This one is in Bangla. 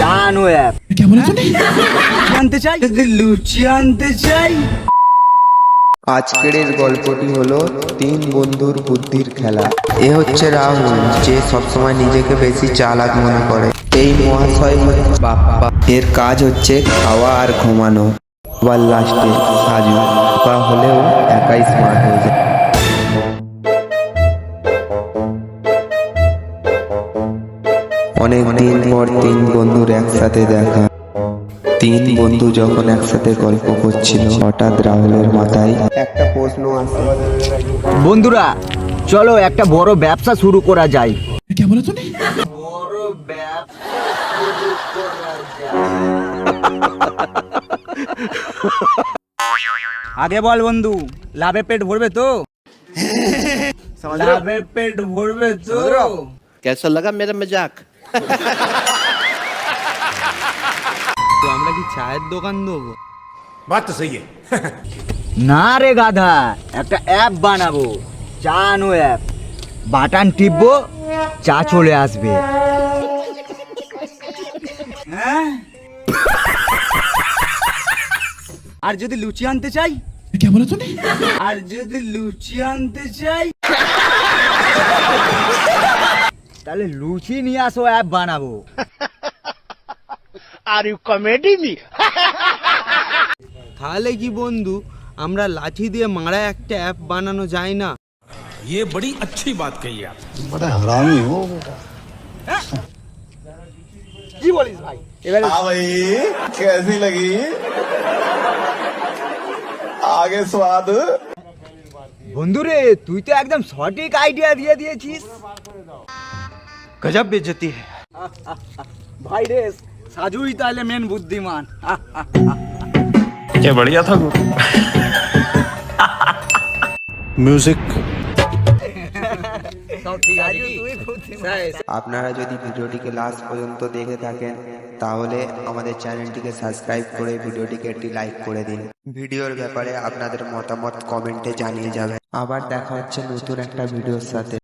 চানো অ্যাপ আনতে চাই, লুচি আনতে চাই। আজকের গল্পটি হলো তিন বন্ধুর বুদ্ধির খেলা। এ হচ্ছে রাহুল, যে সবসময় নিজেকে বেশি চালাক মনে করে। এই মহাশয় বাপ্পা, এর কাজ হচ্ছে খাওয়া আর ঘুমানো। আবার লাস্টে সাজু বা হলেও একাই স্মার্ট হয়ে যায়। অনেক দিন পর তিন বন্ধুর একসাথে দেখা। তিন বন্ধু যখন একসাথে গল্প করছিল, হঠাৎ রাহুলের মাথায় একটা প্রশ্ন আসে। বন্ধুরা চলো একটা বড় ব্যবসা শুরু করা যায়। বড় ব্যবসা শুরু করা যায়। আগে বল বন্ধু, লাভে পেট ভরবে তো? লাভে পেট ভরবে তো? कैसा लगा मेरा मजाक? তো আমরা কি চায়ের দোকান দেবো? बात तो सही है। না রে গাধা, একটা অ্যাপ বানাবো, চানো অ্যাপ। বাটন টিপবো, চা চলে আসবে। হ্যাঁ? আর যদি লুচি আনতে চাই, আর যদি লুচি আনতে চাই, তাহলে লুচি নিয়ে আসো, অ্যাপ বানাবো। তাহলে কি বন্ধু, আমরা লাঠি দিয়ে মারা একটা অ্যাপ বানানো যায় না? ये बड़ी अच्छी बात कही आप। কি বলিস ভাই? এবারে भाई कैसी लगी? आगे स्वाद। বন্ধুরে, তুই তো একদম সঠিক আইডিয়া দিয়ে দিয়েছিস। গজব বেজতি है। ভাই রে, সাজুই তাহলে মেন বুদ্ধিমান। क्या बढ़िया था वो। म्यूजिक আপনারা যদি ভিডিওটিকে লাস্ট পর্যন্ত দেখে থাকেন, তাহলে আমাদের চ্যানেলটিকে সাবস্ক্রাইব করে ভিডিওটিকে একটি লাইক করে দিন। ভিডিওর ব্যাপারে আপনাদের মতামত কমেন্টে জানিয়ে যাবেন। আবার দেখা হচ্ছে নতুন একটা ভিডিওর সাথে।